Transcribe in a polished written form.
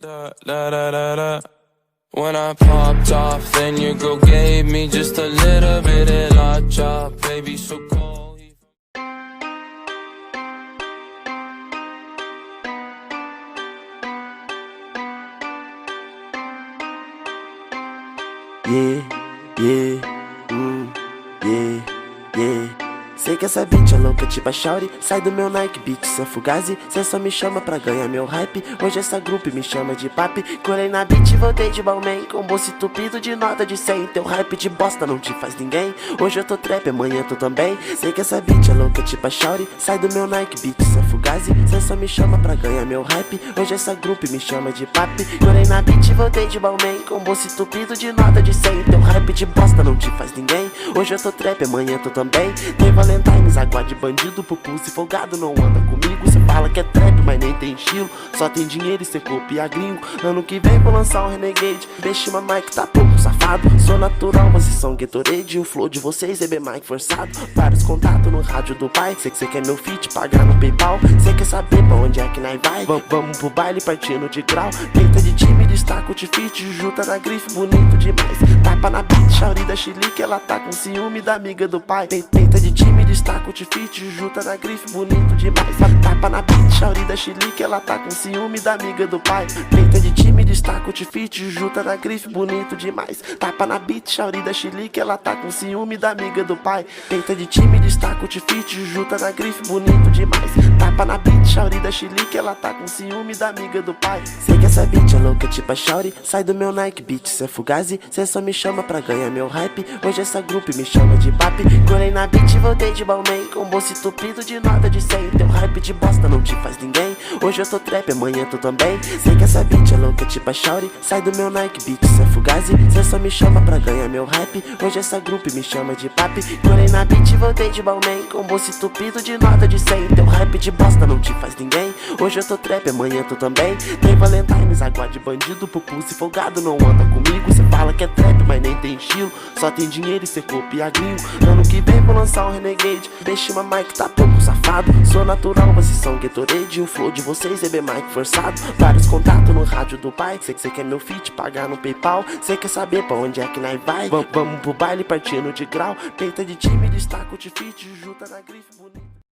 When I popped off, then your girl gave me just a little bit of la chop, baby, so cold. Sei que essa bitch é louca tipo a Shawty. Sai do meu Nike Beat, sou fugazi. Cê só me chama pra ganhar meu hype. Hoje essa grupo me chama de papi. Colei na beat e voltei de Balmain, com bolso entupido de nota de 100. Teu hype de bosta não te faz ninguém. Hoje eu tô trap, amanhã tu também. Sei que essa bitch é louca tipo a Shawty. Sai do meu Nike Beat, sou fugazi. Cê só me chama pra ganhar meu hype. Hoje essa grupo me chama de papi. Colei na beat e voltei de Balmain, com bolso entupido de nota de 100. Teu hype de bosta não te faz ninguém. Hoje eu tô trap, amanhã tu também. Tem Valentine's, água de bandido, pupu se folgado não anda comigo. Cê fala que é trap, mas nem tem estilo. Só tem dinheiro e cê copia gringo. Ano que vem vou lançar um Renegade. Bexima Mike tá pouco safado. Sou natural, vocês são Gatorade. O flow de vocês é bem Mike forçado. Vários contatos no rádio do pai. Cê que cê quer meu feat, pagar no PayPal. Cê quer saber pra onde é que nós vai? Vamos pro baile partindo de grau. Peita de time, destaca o fit. Junta na grife, bonito demais. Tapa na beat, Shawty da Chilique. Ela tá com ciúme da amiga do pai. Peita de time, destaca o fit. Junta na grife, bonito demais. Tapa na beat, Shawty da Chilique. Ela tá com ciúme da amiga do pai. Peita de time, destaca o fit. Junta na grife, bonito demais. Tapa na beat, Shawty da Chilique. Ela tá com ciúme da amiga do pai. Peita de time, destaca o fit. Junta na grife, bonito demais. Tapa na beat, Shawty da Chilique. Ela tá com ciúme da amiga do pai. Sei que essa bitch é louca tipo a Shawty. Sai do meu Nike Beat, cê é fugazi. Cê só me chama pra ganhar meu hype. Hoje essa grupo me chama de papi. Colei na beat e voltei de Balmain, com bolso entupido de nota de 100. Teu hype de bosta não te faz ninguém. Hoje eu tô trap, amanhã tu também. Sei que essa bitch é louca tipo a Shawty. Sai do meu Nike Beat, cê é fugazi. Cê só me chama pra ganhar meu hype. Hoje essa grupo me chama de papi. Colei na beat e voltei de Balmain, com bolso entupido de nota de 100. Teu hype de bosta não te faz ninguém. Hoje eu tô trap, amanhã tu também. Tem Valentine's, água de bandido, pupu se folgado não anda comigo. Cê fala que é trap, mas nem tem estilo. Só tem dinheiro e cê copia gringo. Ano que vem vou lançar um Renegade. Bexima Mike tá pouco safado. Sou natural, vocês são Gatorade. O flow de vocês é bem Mike forçado. Vários contatos no rádio do pai. Sei que cê quer meu feat, pagar no PayPal. Cê quer saber pra onde é que nós vai? Vamos pro baile partindo de grau. Peita de time, destaca o fit. Junta na grife, bonito.